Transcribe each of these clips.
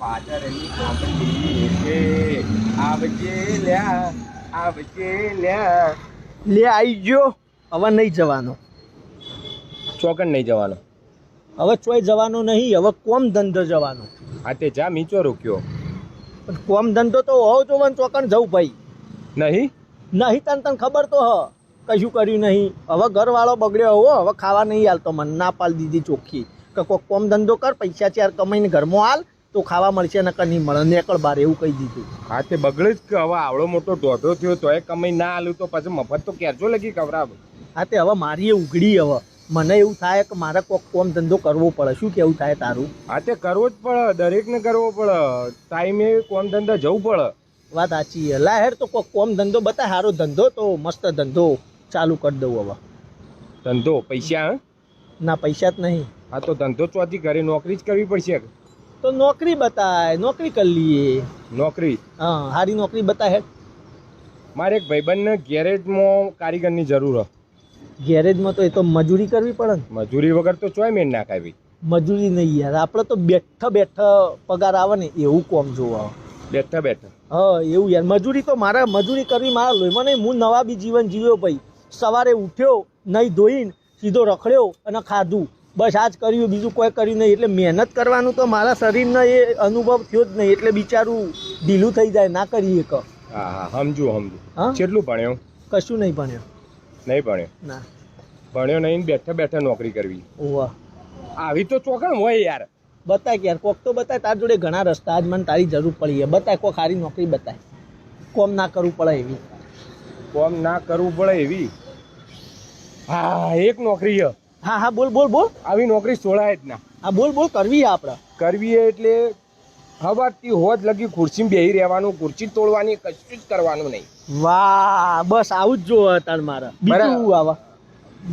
પાદરની આંબલી છે આવજે લ્યા લે આવી ગયો. હવે નહીં જવાનો, ચોકન નહીં જવાનો. હવે ચોય જવાનો નહીં, હવે કોમ ધંધો જવાનો. હા તે જા મીચો રોક્યો પણ કોમ ધંધો તો હોવ તો વન ચોકન જવું ભાઈ. નહીં નહીં તને ખબર તો હ કશું કર્યું નહીં. હવે ઘરવાળો બગડ્યો હો, હવે ખાવા નહીં હાલતો. મને ના પાલ દીધી ચોખ્ખી કે કોક કોમ ધંધો કર, પૈસા ચાર કમાઈને ઘરમાં હાલ તો ખાવા મળશે, નકર નહીં મળે. નેકળ બાર એવું કહી દીધું. હા તે બગડે જ કે હવે આવડો મોટો દોઢો થયો તોય કમાઈ ના આલું તો પછી મફત તો ક્યારજો લગી કવરાબ. હા તે હવે મારી એ ઉઘડી. હવે મને એવું થાય કે મારે કોક કોમ ધંધો કરવો પડે. શું કેવું થાય તારું? હા તે કરવો જ પડે, દરેકને કરવો પડે. ટાઈમે કોમ ધંધા જવું પડે. વાત સાચી છે. લા હેર તો કોક કોમ ધંધો બતાય, સારો ધંધો તો મસ્ત ધંધો ચાલુ કરી દઉં હવે. ધંધો પૈસા? ના પૈસા જ નહીં. હા તો ધંધો ચોથી ઘરે નોકરી જ કરવી પડશે. તો નોકરી બતાય, નોકરી કરી લઈએ. નોકરી? હા સારી નોકરી બતાય. મારે એક ભાઈબંધને ગેરેજમાં કારીગરની જરૂર હ. ગેરેજમાં તો એ તો મજૂરી કરવી પડે ને. મજૂરી વગર તો ચોય મેન ના ખાવી. મજૂરી નહીં યાર, આપણે તો બેઠા બેઠા પગાર આવે ને એવું કોમ જોવા. બેઠા બેઠા? હા એવું યાર. મજૂરી તો મારે મજૂરી કરવી મારા લોહીમાં નહીં. હું નવા બી જીવન જીવ્યો ભાઈ. સવારે ઉઠ્યો, નહીં ધોઈને સીધો રખડ્યો અને ખાધું, બસ આ જ કર્યું, બીજું કોઈ કર્યું નહીં. એટલે મહેનત કરવાનું તો મારા શરીરને એ અનુભવ થયો જ નહીં, એટલે બિચારું ઢીલું થઈ જાય, ના કરીએ કે. હા હા સમજુ. હા કેટલું ભણ્યો? કશું નહીં ભણ્યો. નહીં ભણ્યો? ના ભણ્યો નહીં, બેઠા બેઠા નોકરી કરવી. ઓવા આવી તો ચોકણ હોય યાર. બતાય કે યાર, કોક તો બતાય. તાર જોડે ઘણા રસ્તા, આજ મને તારી જરૂર પડી છે. બતાય કોક સારી નોકરી બતાય, કોમ ના કરવું પડે એવી. કોમ ના કરવું પડે એવી? હા એક નોકરી છે. હા હા બોલ બોલ બોલ. આવી નોકરી છોડાય જ ના. હા બોલ બોલ. કરવી આપણે. કરવી એટલે હવારથી હોજ લગી ખુરશીમાં બેહી રહેવાનું, ખુરશી તોડવાની, કશું જ કરવાનું નહીં. વાહ બસ આવું જ જોવે તાર મારે. બીજું આવા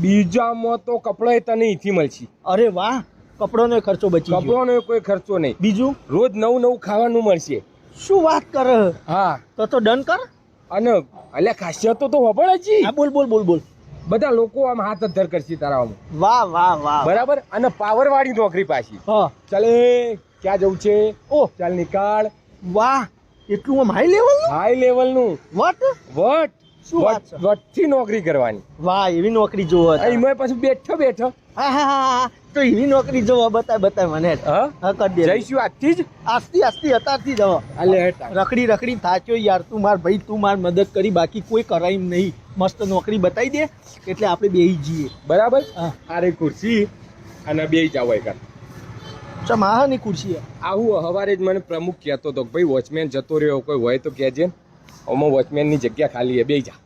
બીજામાં તો કપડો તને અહીંથી મળશે. અરે વાહ, કપડોનો ખર્ચો બચી ગયો. કપડોનો કોઈ ખર્ચો નહીં. બીજું રોજ નવું નવું ખાવાનું મળશે. શું વાત કરે? હા તો ડન કર. અને અલ્યા ખાસિયતો તો ખબર જ. હા બોલ બોલ બોલ બોલ. બધા લોકો આમ હાથ અધ્ધર કરશે તારા. વાહ વાહ વાહ. બરાબર. અને પાવર વાળી નોકરી પાછી. હા ચાલે ક્યાં જવું છે? ઓહ ચાલ નીકાળ. વાહ, એટલું આમ હાઈ લેવલ? હાઈ લેવલ નું. વટ શું વાત છે? વટથી નોકરી કરવાની. વાહ, એવી નોકરી જોવો. એમાં પાછું બેઠો બેઠો. હા હા હા, તો એવી નોકરી જોવો. બતાય બતાય મને. હા કરી દે. જઈશું આજથી જ. આજથી અત્યારથી જવા. રખડી રખડી થાચ્યો યાર. તું માર ભાઈ, તું માર મદદ કરી, બાકી કોઈ કરાય નહીં. મસ્ત નોકરી બતાવી દે એટલે આપણે બેહી જઈએ. બરાબર. આરે ખુરશી અને બેહી જાવ એક. ચમાહાની ખુરશી આવું હવારે જ મને પ્રમુખ કહેતો હતો, ભાઈ વોચમેન જતો રહ્યો, કોઈ હોય તો કહેજે. આમાં વોચમેનની જગ્યા ખાલી છે, બેહી જા.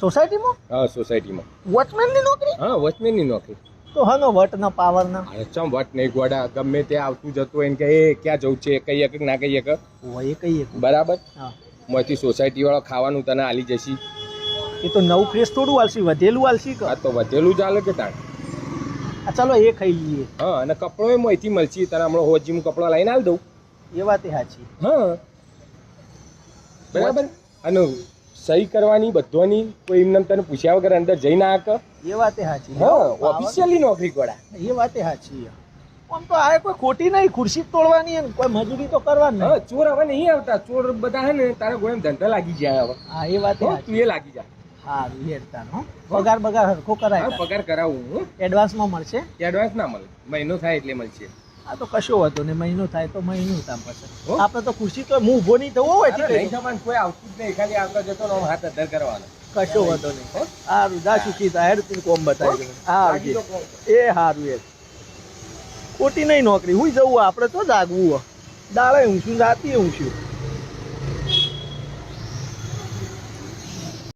સોસાયટીમાં? હા સોસાયટીમાં. વોચમેનની નોકરી? હા વોચમેનની નોકરી. તો હનો વટ ના પાવર ના. ચમ વટ નહીં ગોડા, ગમે ત્યાં આવતું જતું હોય ને કે એ ક્યાં જવું છે, કહીએ કે ના કહીએ કે હોય કહીએ. બરાબર. હા મોથી સોસાયટી વાળો ખાવાનું તને આલી જશી. એ તો નવું ફ્રેશ થોડું આલસી, વધેલું આલસી કે? હા તો વધેલું ચાલે કે તાણ. ચાલો એ ખાઈ લઈએ. હા અને કપડો એ મોયથી મળશે તને. હમણાં હોજી કપડો લઈને આલી દઉં. એ વાત સાચી. હા બરાબર. અને સહી કરવાની બધોની કોઈ એમને તને પૂછ્યા વગર અંદર જઈ ના આક. એ વાત સાચી. હા ઓફિશિયલી નોકરી કોડા. એ વાત સાચી. આમ તો આ કોઈ ખોટી નહીં. ખુરશી તોડવાની ને કોઈ મજૂરી તો કરવાની. હા ચોર હવે નહીં આવતા. ચોર બધા હે ને તારા ગોળે ધંધા લાગી જાય હવે. હા એ વાત તું એ લાગી જાય. હા પગાર બગાર હરખો કરાય. પગાર કરાવું. એડવાન્સમાં મળશે? એડવાન્સ ના મળે, મહિનો થાય એટલે મળશે. હા તો કશો હતો ને, મહિનો થાય તો મહિનો તામ પછી આપણે તો ખુરશી તો હું ઉભો નહીં થવો હોય. નહીં થવાનું, કોઈ આવતું જ નહીં, ખાલી આવતા જતો ને હાથ અધર કરવાનો. કશો હતો નહીં. હા રૂદા સુખી થાય કોમ બતાવી. હા એ સારું. એ ખોટી નહીં નોકરી. હું જવું આપણે તો જાગવું. દાડે ઊંચું રાતી ઊંચું.